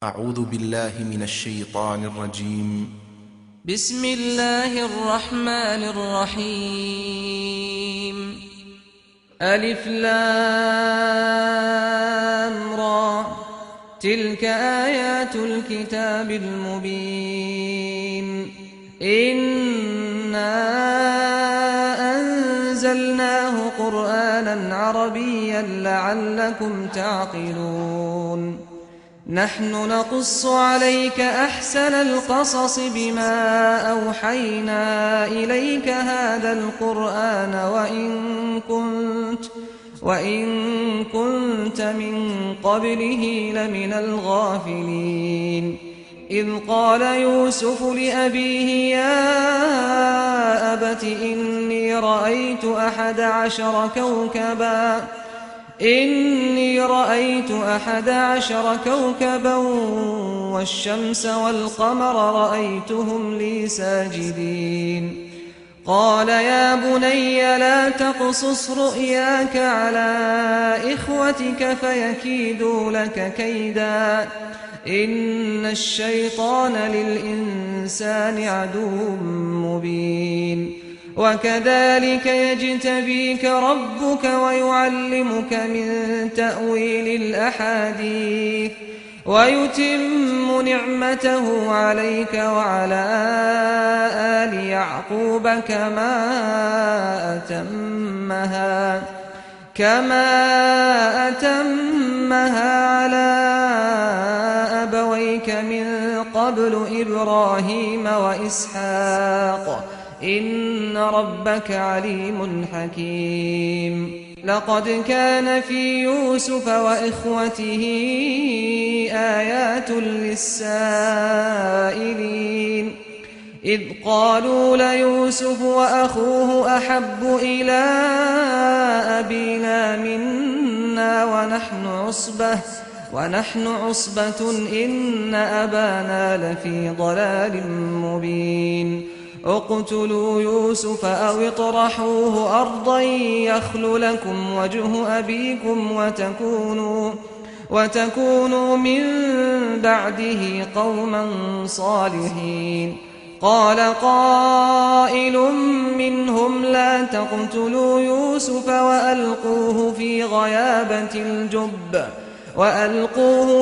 أعوذ بالله من الشيطان الرجيم. بسم الله الرحمن الرحيم. ألف لام را، تلك آيات الكتاب المبين. إنا أنزلناه قرآنا عربيا لعلكم تعقلون. نحن نقص عليك أحسن القصص بما أوحينا إليك هذا القرآن وإن كنت من قبله لمن الغافلين. إذ قال يوسف لأبيه يا أبت إني رأيت 11 كوكبا والشمس والقمر رأيتهم لي ساجدين. قال يا بني لا تقصص رؤياك على إخوتك فيكيدوا لك كيدا، إن الشيطان للإنسان عدو مبين. وكذلك يجتبيك ربك ويعلمك من تأويل الأحاديث ويتم نعمته عليك وعلى آل يعقوب كما أتمها على أبويك من قبل إبراهيم وإسحاق إن ربك عليم حكيم. لقد كان في يوسف وإخوته آيات للسائلين، إذ قالوا ليوسف وأخوه أحب إلى أبينا منا ونحن عصبة إن أبانا لفي ضلال مبين. اقتلوا يوسف أو اطرحوه أرضا يخل لكم وجه أبيكم وتكونوا من بعده قوما صالحين. قال قائل منهم لا تقتلوا يوسف وألقوه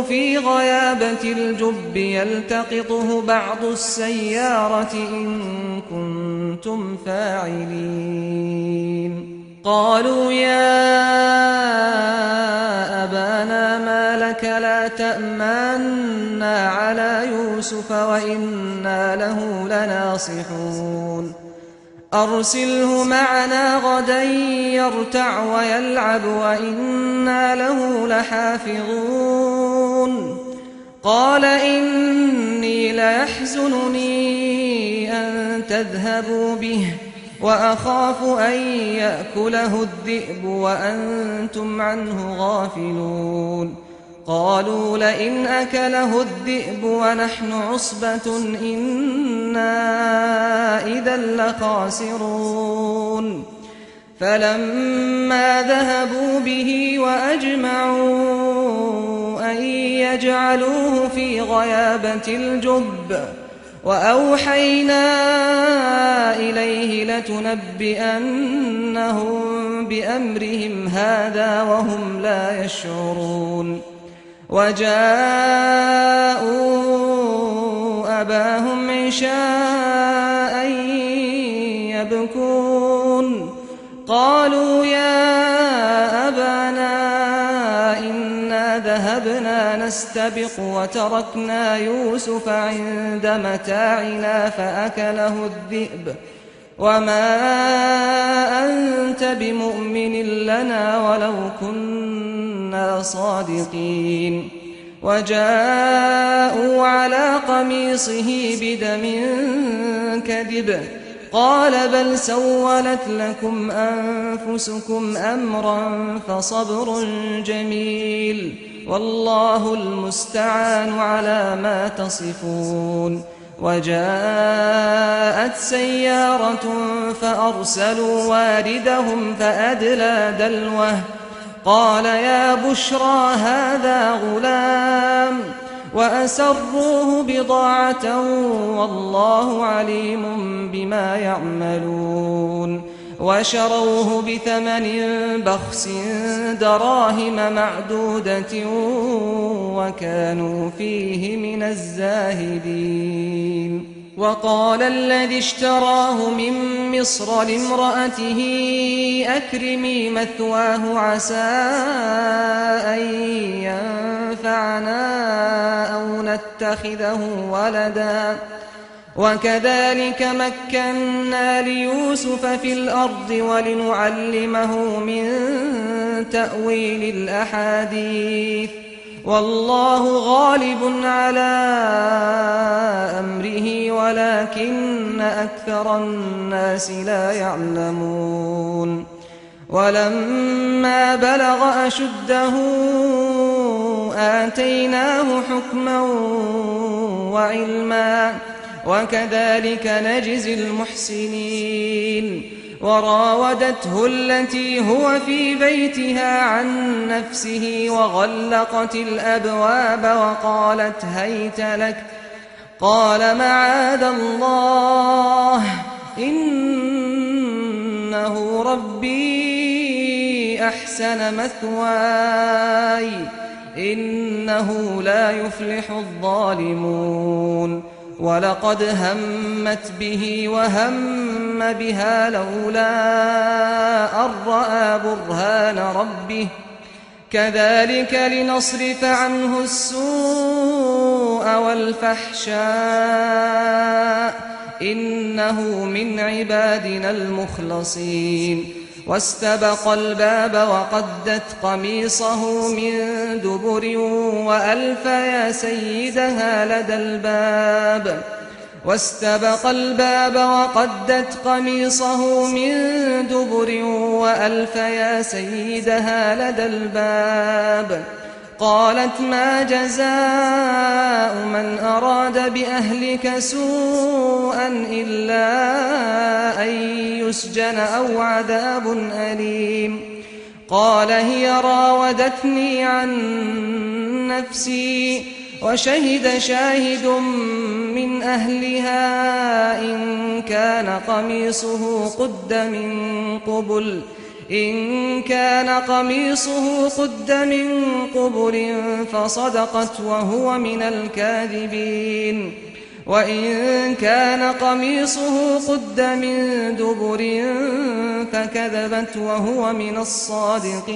في غيابة الجب يلتقطه بعض السيارة إن كنتم فاعلين. قالوا يا أبانا ما لك لا تأمنا على يوسف وإنا له لناصحون. أرسله معنا غدا يرتع ويلعب وإنا له لحافظون. قال إني ليحزنني أن تذهبوا به وأخاف أن يأكله الذئب وأنتم عنه غافلون. قالوا لئن أكله الذئب ونحن عصبة إنا إذا لخاسرون. فلما ذهبوا به وأجمعوا أن يجعلوه في غيابة الجب وأوحينا إليه لتنبئنهم بأمرهم هذا وهم لا يشعرون. وجاءوا أباهم عشاء يبكون. قالوا يا أبانا إنا ذهبنا نستبق وتركنا يوسف عند متاعنا فأكله الذئب وما أنت بمؤمن لنا ولو كنا صادقين. وجاءوا على قميصه بدم كذب قال بل سولت لكم أنفسكم أمرا فصبر جميل والله المستعان على ما تصفون. وجاءت سيارة فأرسلوا واردهم فأدلى دلوه قال يا بشرى هذا غلام وأسروه بضاعة والله عليم بما يعملون وشروه بثمن بخس دراهم معدودة وكانوا فيه من الزاهدين وقال الذي اشتراه من مصر لامرأته أكرمي مثواه عسى أن ينفعنا أو نتخذه ولدا وكذلك مكنا ليوسف في الأرض ولنعلمه من تأويل الأحاديث والله غالب على أمره ولكن أكثر الناس لا يعلمون ولما بلغ أشده آتيناه حكما وعلما وكذلك نجزي المحسنين وراودته التي هو في بيتها عن نفسه وغلقت الأبواب وقالت هيت لك قال معاذ الله إنه ربي أحسن مثواي إنه لا يفلح الظالمون ولقد همت به وهم بها لولا أن رأى برهان ربه كذلك لنصرف عنه السوء والفحشاء إنه من عبادنا المخلصين واستبق الباب وقدت قميصه من دبر وألف يا سيدها لدى الباب واستبق الباب وقدت قميصه من دبر وألف يا سيدها لدى الباب قالت ما جزاء من أراد بأهلك سوءا إلا أن يسجن أو عذاب أليم قال هي راودتني عن نفسي وشهد شاهد من أهلها إن كان قميصه قد من قبل فصدقت وهو من الكاذبين وإن كان قميصه قد من دبر فكذبت وهو من الصادقين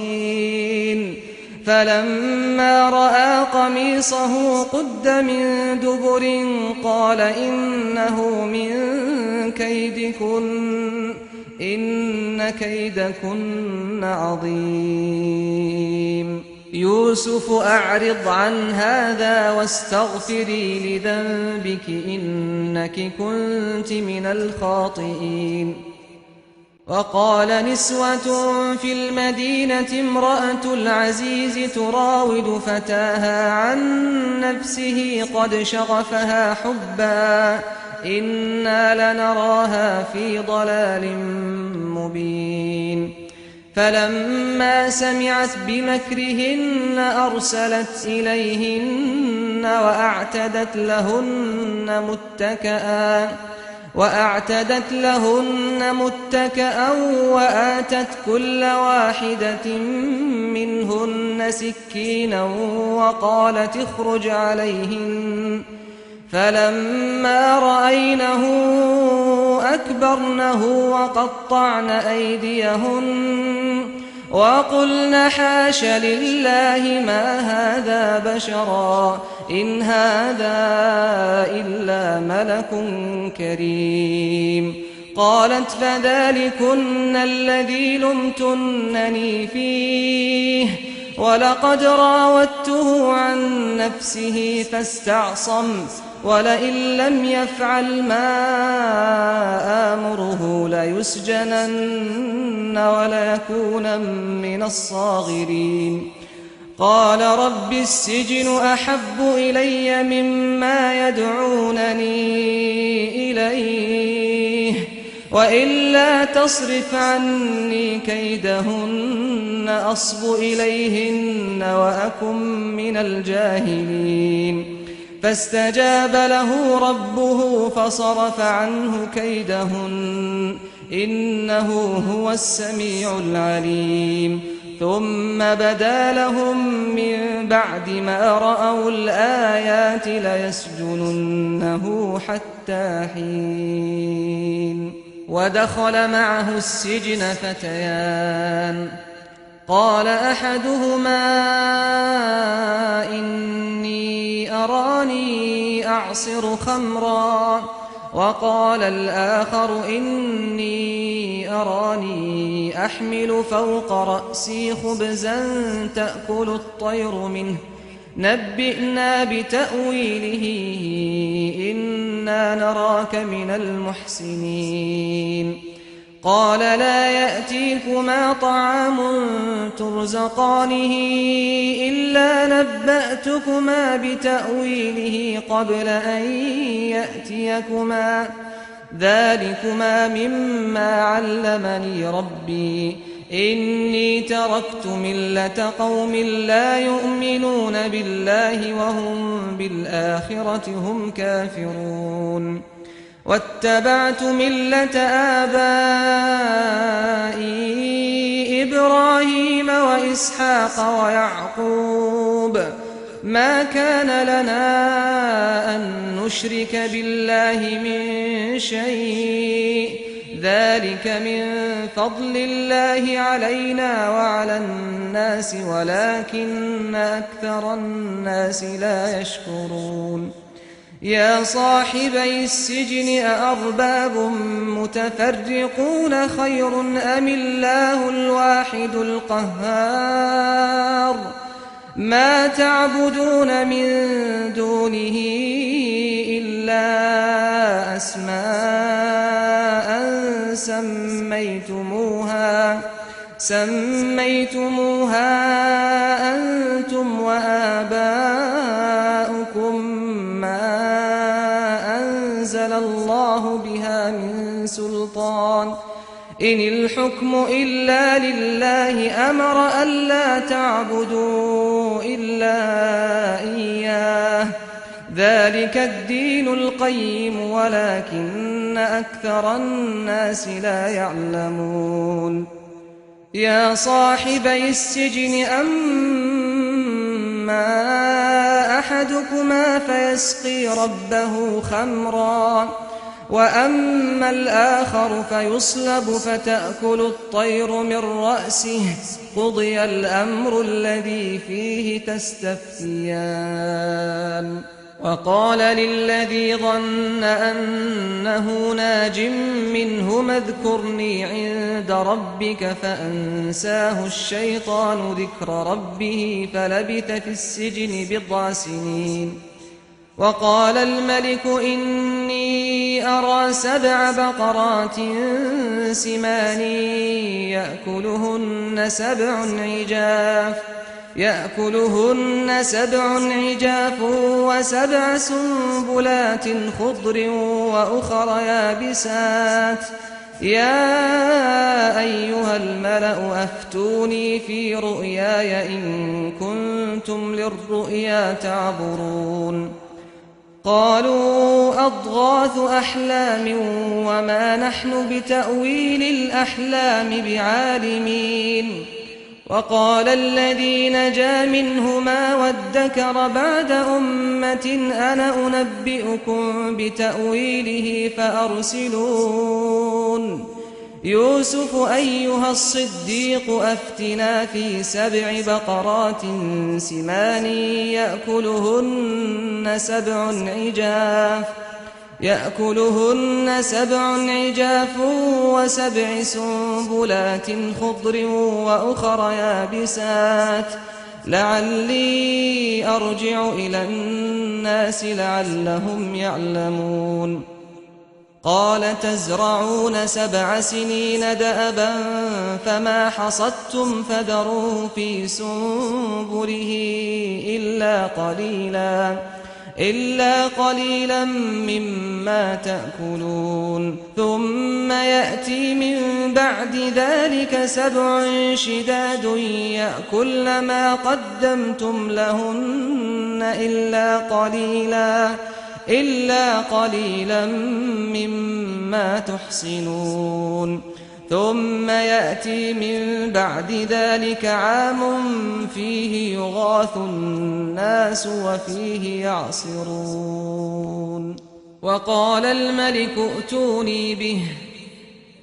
فلما رأى قميصه قد من دبر قال إنه من كيدكن إن كيدكن عظيم يوسف أعرض عن هذا واستغفري لذنبك إنك كنت من الخاطئين وقال نسوة في المدينة امرأة العزيز تراود فتاها عن نفسه قد شغفها حبا إنا لنراها في ضلال مبين فلما سمعت بمكرهن أرسلت إليهن وأعتدت لهن متكئا وآتت كل واحدة منهن سكينا وقالت اخرج عليهن فلما رأينه أكبرنه وقطعن أيديهن وقلن حاش لله ما هذا بشرا إن هذا إلا ملك كريم قالت فذلكن الذي لمتنني فيه ولقد راودته عن نفسه فاستعصم ولئن لم يفعل ما آمره ليسجنن وليكون من الصاغرين قال رب السجن أحب إلي مما يدعونني إليه وإلا تصرف عني كيدهن أصب إليهن وأكن من الجاهلين فاستجاب له ربه فصرف عنه كيدهن إنه هو السميع العليم ثم بدا لهم من بعد ما رأوا الآيات ليسجننه حتى حين ودخل معه السجن فتيان قال أحدهما إني أراني أعصر خمرا وقال الآخر إني أراني أحمل فوق رأسي خبزا تأكل الطير منه نبئنا بتأويله إنا نراك من المحسنين قال لا يأتيكما طعام ترزقانه إلا نبأتكما بتأويله قبل أن يأتيكما ذلكما مما علمني ربي إني تركت ملة قوم لا يؤمنون بالله وهم بالآخرة هم كافرون واتبعت ملة آبائي إبراهيم وإسحاق ويعقوب ما كان لنا أن نشرك بالله من شيء ذلك من فضل الله علينا وعلى الناس ولكن أكثر الناس لا يشكرون يا صاحبي السجن أأرباب متفرقون خير أم الله الواحد القهار ما تعبدون من دونه إلا أسماء سميتموها أنتم وآباؤكم ما أنزل الله بها من سلطان إن الحكم إلا لله أمر ألا تعبدوا إلا إياه ذلك الدين القيم ولكن أكثر الناس لا يعلمون يا صاحبي السجن أما أحدكما فيسقي ربه خمرا وأما الآخر فيصلب فتأكل الطير من رأسه قضي الأمر الذي فيه تستفتيان وقال للذي ظن أنه ناج منهما اذكرني عند ربك فأنساه الشيطان ذكر ربه فلبث في السجن بضع سنين وقال الملك إني أرى 7 بقرات سمان يأكلهن 7 عجاف و7 سنبلات خضر وأخر يابسات يا أيها الملأ أفتوني في رؤياي إن كنتم للرؤيا تعبرون قالوا أضغاث أحلام وما نحن بتأويل الأحلام بعالمين وقال الذي نجا منهما وادكر بعد أمة أنا أنبئكم بتأويله فأرسلون يوسف أيها الصديق أفتنا في 7 بقرات سمان يأكلهن 7 عجاف و7 سنبلات خضر وأخر يابسات لعلي أرجع إلى الناس لعلهم يعلمون قال تزرعون 7 سنين دأبا فما حصدتم فذروه في سنبله إلا قليلا إلا قليلا مما تأكلون ثم يأتي من بعد ذلك 7 شداد يأكلن ما قدمتم لهن إلا قليلا مما تحصنون ثم يأتي من بعد ذلك عام فيه يغاث الناس وفيه يعصرون وقال الملك ائتوني به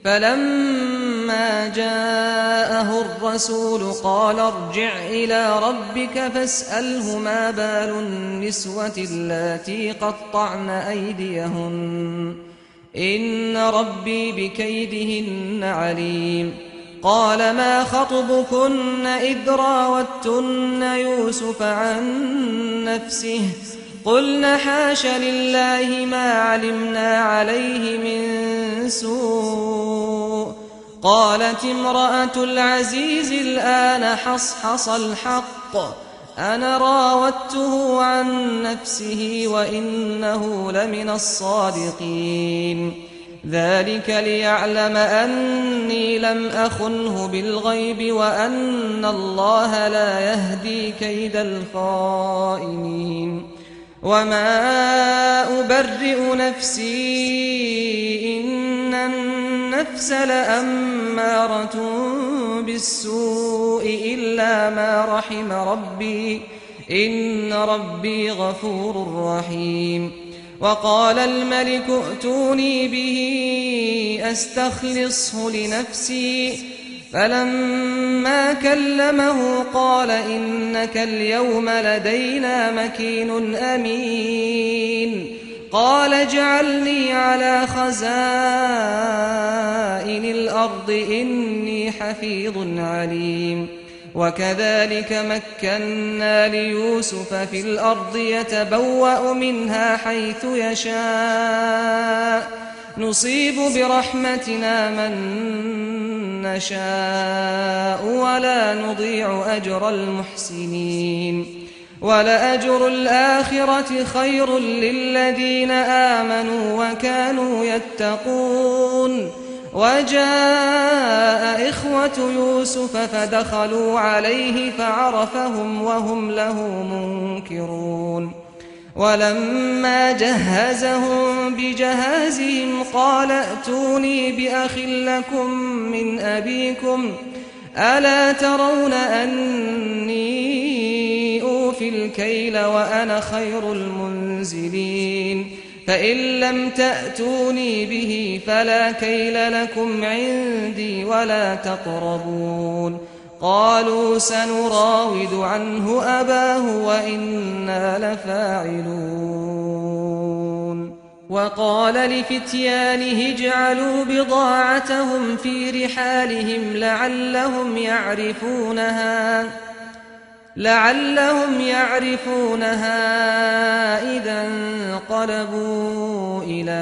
فلما جاءه الرسول قال ارجع إلى ربك فاسأله ما بال النسوة اللاتي قطعن أيديهن إن ربي بكيدهن عليم قال ما خطبكن إذ راوتن يوسف عن نفسه قلن حاش لله ما علمنا عليه من سوء قالت امرأة العزيز الآن حصحص الحق أنا راودته عن نفسه وإنه لمن الصادقين ذلك ليعلم أني لم أخنه بالغيب وأن الله لا يهدي كيد الخائنين وما أبرئ نفسي إن النفس لأمارة بالسوء إلا ما رحم ربي إن ربي غفور رحيم وقال الملك ائتوني به أستخلصه لنفسي فلما كلمه قال إنك اليوم لدينا مكين أمين قال اجعلني على خزائن الأرض إني حفيظ عليم وكذلك مكنا ليوسف في الأرض يتبوأ منها حيث يشاء نصيب برحمتنا من نشاء ولا نضيع أجر المحسنين ولأجر الآخرة خير للذين آمنوا وكانوا يتقون وجاء إخوة يوسف فدخلوا عليه فعرفهم وهم له منكرون ولما جهزهم بجهازهم قال ائتوني بأخ لكم من أبيكم ألا ترون أني أوفي الكيل وأنا خير المنزلين فإن لم تأتوني به فلا كيل لكم عندي ولا تقربون قالوا سنراود عنه أباه وإنا لفاعلون وقال لفتيانه اجعلوا بضاعتهم في رحالهم لعلهم يعرفونها إذا انقلبوا إلى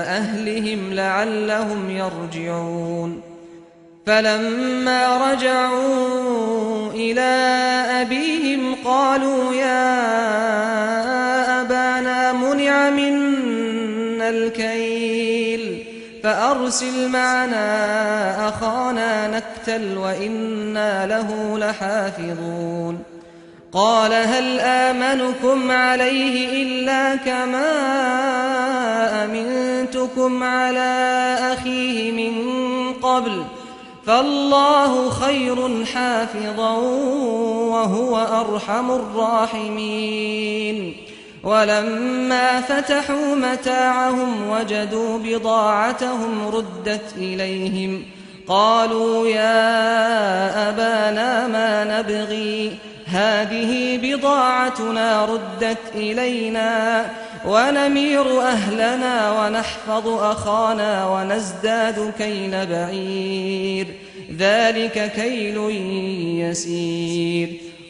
أهلهم لعلهم يرجعون فلما رجعوا إلى أبيهم قالوا يا أبانا منع منا الكيل فأرسل معنا أخانا نكتل وإنا له لحافظون قال هل آمنكم عليه إلا كما أمنتكم على أخيه من قبل فالله خير حافظا وهو أرحم الراحمين ولما فتحوا متاعهم وجدوا بضاعتهم ردت إليهم قالوا يا أبانا ما نبغي هذه بضاعتنا ردت إلينا ونمير أهلنا ونحفظ أخانا ونزداد كيل بعير ذلك كيل يسير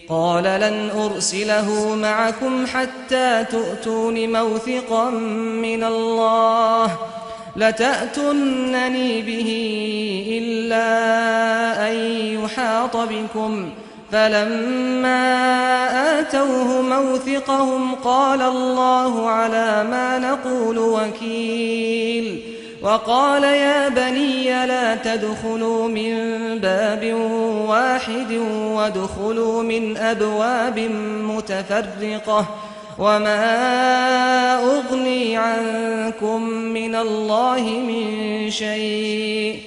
قال لن أرسله معكم حتى تؤتون موثقا من الله لتأتونني به إلا أن يحاط بكم فلما آتوه موثقهم قال الله على ما نقول وكيل وقال يا بني لا تدخلوا من باب واحد وادخلوا من أبواب متفرقة وما أغني عنكم من الله من شيء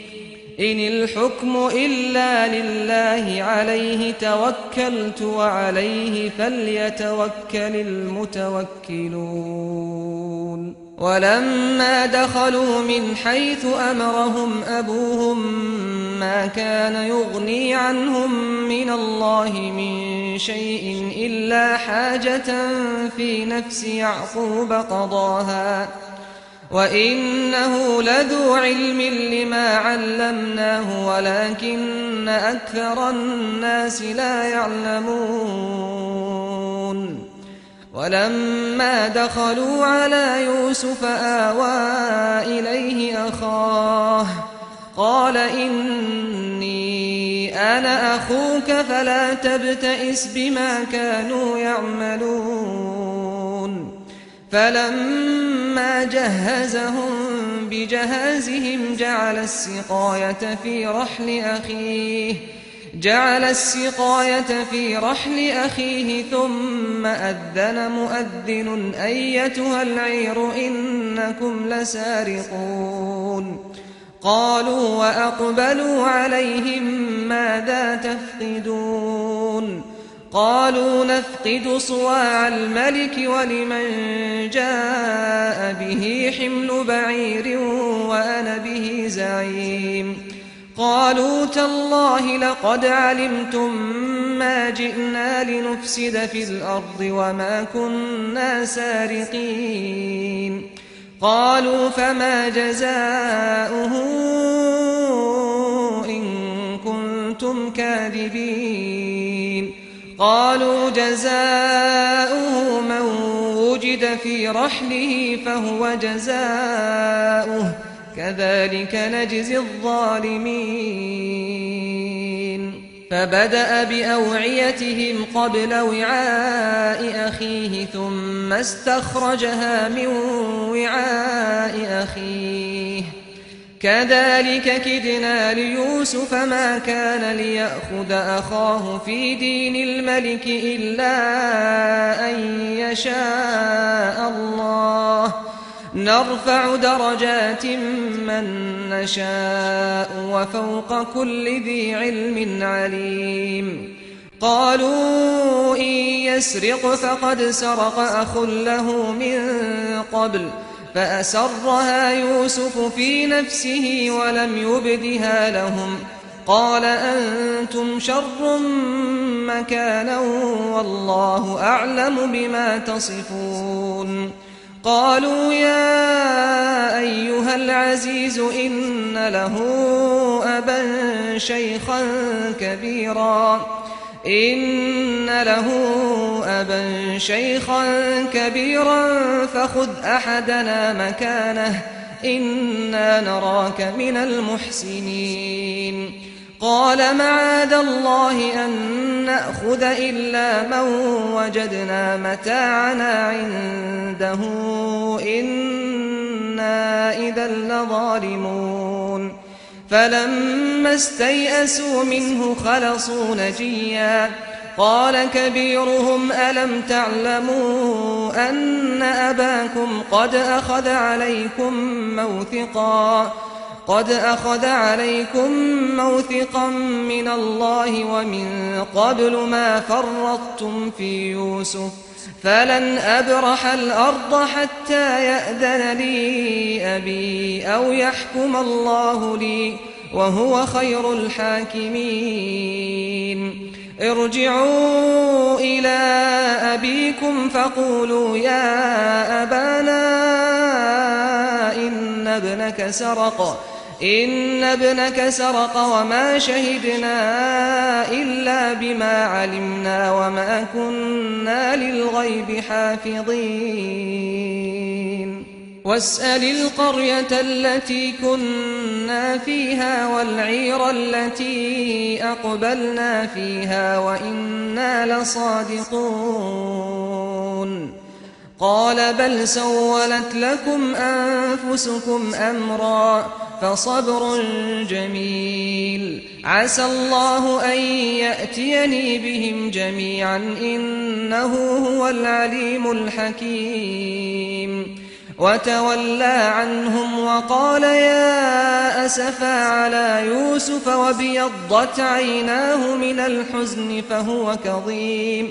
إن الحكم إلا لله عليه توكلت وعليه فليتوكل المتوكلون ولما دخلوا من حيث أمرهم أبوهم ما كان يغني عنهم من الله من شيء إلا حاجة في نفس يعقوب قضاها وإنه لذو علم لما علمناه ولكن أكثر الناس لا يعلمون ولما دخلوا على يوسف آوى إليه أخاه قال إني أنا أخوك فلا تبتئس بما كانوا يعملون فلما جهزهم بجهازهم جعل السقاية في رحل أخيه ثم أذن مؤذن أيتها العير إنكم لسارقون قالوا وأقبلوا عليهم ماذا تفقدون قالوا نفقد صواع الملك ولمن جاء به حمل بعير وأنا به زعيم قالوا تالله لقد علمتم ما جئنا لنفسد في الأرض وما كنا سارقين قالوا فما جزاؤه إن كنتم كاذبين قالوا جزاؤه من وجد في رحله فهو جزاؤه كذلك نجزي الظالمين فبدأ بأوعيتهم قبل وعاء أخيه ثم استخرجها من وعاء أخيه كذلك كدنا ليوسف ما كان ليأخذ أخاه في دين الملك إلا أن يشاء الله نرفع درجات من نشاء وفوق كل ذي علم عليم قالوا إن يسرق فقد سرق أخ له من قبل فأسرها يوسف في نفسه ولم يبدها لهم قال أنتم شر مكانا والله أعلم بما تصفون قالوا يا أيها العزيز إن له أبا شيخا كبيرا فخذ أحدنا مكانه إنا نراك من المحسنين قال معاذ الله أن نأخذ إلا من وجدنا متاعنا عنده إنا إذا لظالمون فلما استيئسوا منه خلصوا نجيا قال كبيرهم ألم تعلموا أن أباكم قد أخذ عليكم موثقا من الله ومن قبل ما فرطتم في يوسف فلن أبرح الأرض حتى يأذن لي أبي أو يحكم الله لي وهو خير الحاكمين ارجعوا إلى أبيكم فقولوا يا أبانا إن ابنك سرق وما شهدنا إلا بما علمنا وما كنا للغيب حافظين واسأل القرية التي كنا فيها والعير التي أقبلنا فيها وإنا لصادقون قال بل سولت لكم أنفسكم أمرا فصبر جميل عسى الله أن يأتيني بهم جميعا إنه هو العليم الحكيم وتولى عنهم وقال يا أسفا على يوسف وابيضت عيناه من الحزن فهو كظيم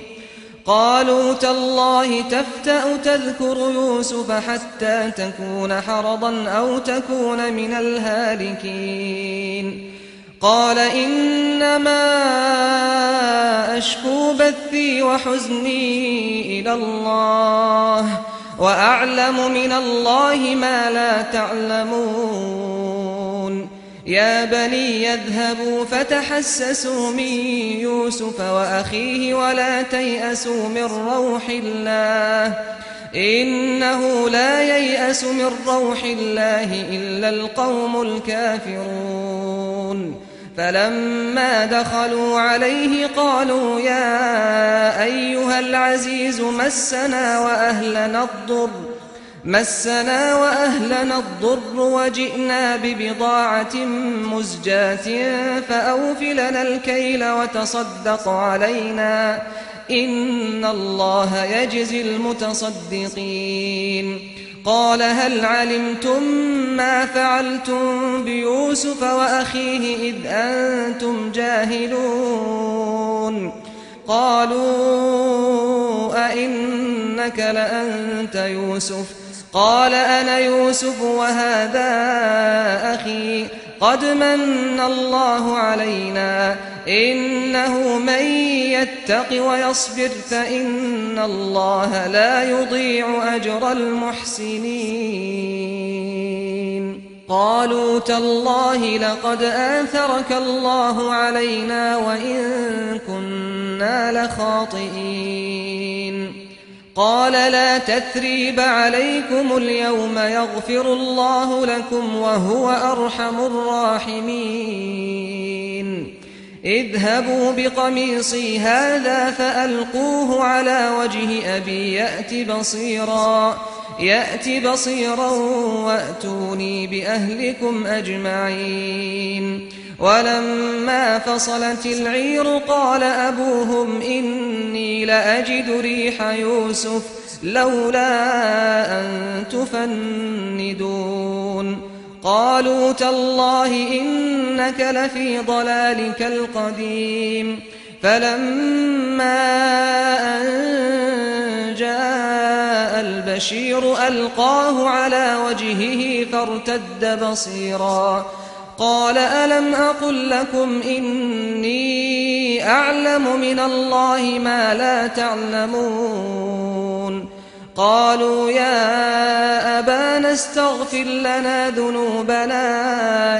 قالوا تالله تفتأ تذكر يوسف حتى تكون حرضا أو تكون من الهالكين قال إنما أشكو بثي وحزني إلى الله وأعلم من الله ما لا تعلمون يا بني يذهبوا فتحسسوا من يوسف وأخيه ولا تيأسوا من روح الله إنه لا ييأس من روح الله إلا القوم الكافرون فلما دخلوا عليه قالوا يا أيها العزيز مسنا وأهلنا الضر وجئنا ببضاعة مزجاة فأوف لنا الكيل وتصدق علينا إن الله يجزي المتصدقين قال هل علمتم ما فعلتم بيوسف وأخيه إذ أنتم جاهلون قالوا أئنك لأنت يوسف قال أنا يوسف وهذا أخي قد من الله علينا إنه من يتق ويصبر فإن الله لا يضيع أجر المحسنين قالوا تالله لقد آثرك الله علينا وإن كنا لخاطئين قال لا تثريب عليكم اليوم يغفر الله لكم وهو أرحم الراحمين اذهبوا بقميصي هذا فألقوه على وجه أبي يأت بصيرا وأتوني بأهلكم أجمعين ولما فصلت العير قال أبوهم إني لأجد ريح يوسف لولا أن تفندون قالوا تالله إنك لفي ضلالك القديم فلما أن جاء البشير ألقاه على وجهه فارتد بصيرا قال ألم أقل لكم إني أعلم من الله ما لا تعلمون قالوا يا أبانا استغفر لنا ذنوبنا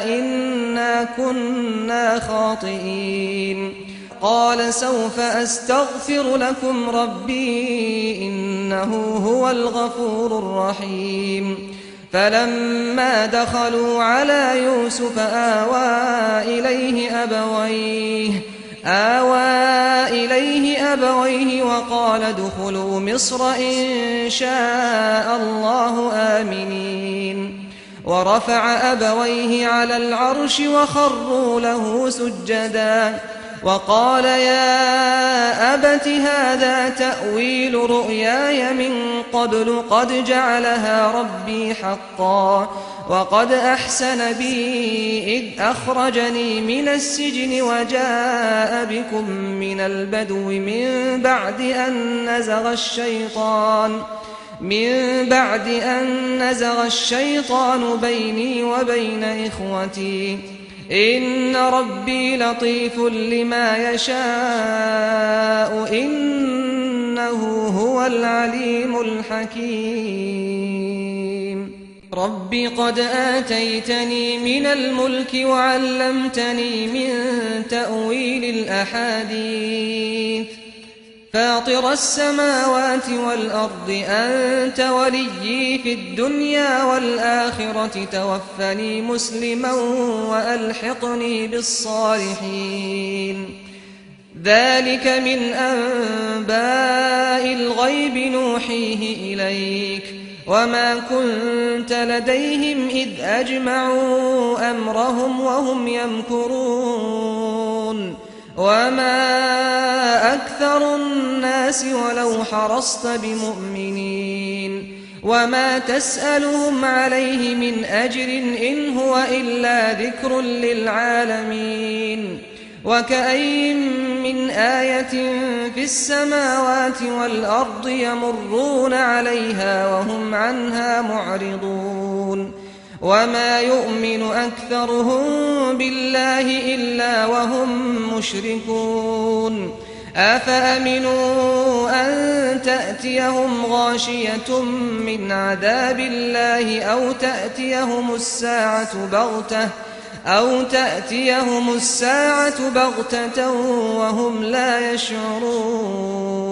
إنا كنا خاطئين قال سوف أستغفر لكم ربي إنه هو الغفور الرحيم فلما دخلوا على يوسف آوى إليه أبويه وقال ادخلوا مصر إن شاء الله آمنين ورفع أبويه على العرش وخروا له سجدا وقال يا أبت هذا تأويل رؤياي من قبل قد جعلها ربي حقا وقد أحسن بي إذ أخرجني من السجن وجاء بكم من البدو من بعد أن نزغ الشيطان بيني وبين إخوتي إن ربي لطيف لما يشاء إنه هو العليم الحكيم رب قد آتيتني من الملك وعلمتني من تأويل الأحاديث فاطر السماوات والأرض أنت وليي في الدنيا والآخرة توفني مسلما وألحقني بالصالحين ذلك من أنباء الغيب نوحيه إليك وما كنت لديهم إذ أجمعوا أمرهم وهم يمكرون وما أكثر الناس ولو حرصت بمؤمنين وما تسألهم عليه من أجر إن هو إلا ذكر للعالمين وكأين من آية في السماوات والأرض يمرون عليها وهم عنها معرضون وما يؤمن أكثرهم بالله إلا وهم مشركون أفأمنوا أن تأتيهم غاشية من عذاب الله أو تأتيهم الساعة بغتة وهم لا يشعرون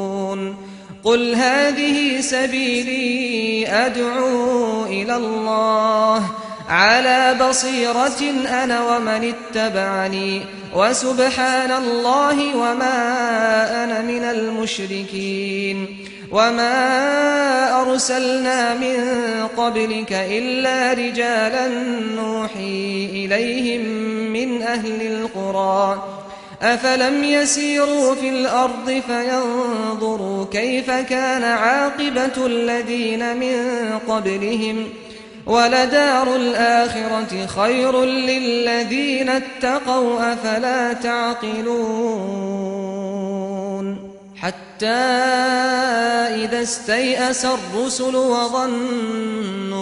قل هذه سبيلي أدعو إلى الله على بصيرة أنا ومن اتبعني وسبحان الله وما أنا من المشركين وما أرسلنا من قبلك إلا رجالا نوحي إليهم من أهل القرى أفلم يسيروا في الأرض فينظروا كيف كان عاقبة الذين من قبلهم ولدار الآخرة خير للذين اتقوا أفلا تعقلون حتى إذا استيأس الرسل وظنوا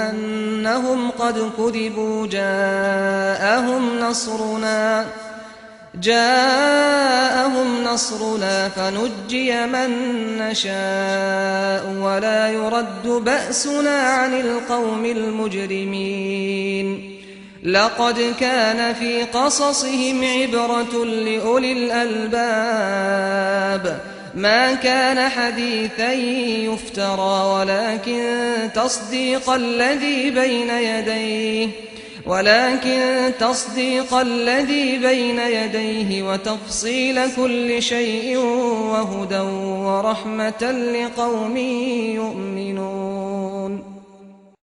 أنهم قد كذبوا جاءهم نصرنا فنجي من نشاء ولا يرد بأسنا عن القوم المجرمين لقد كان في قصصهم عبرة لأولي الألباب ما كان حديثا يفترى ولكن تصديق الذي بين يديه وتفصيل كل شيء وهدى ورحمة لقوم يؤمنون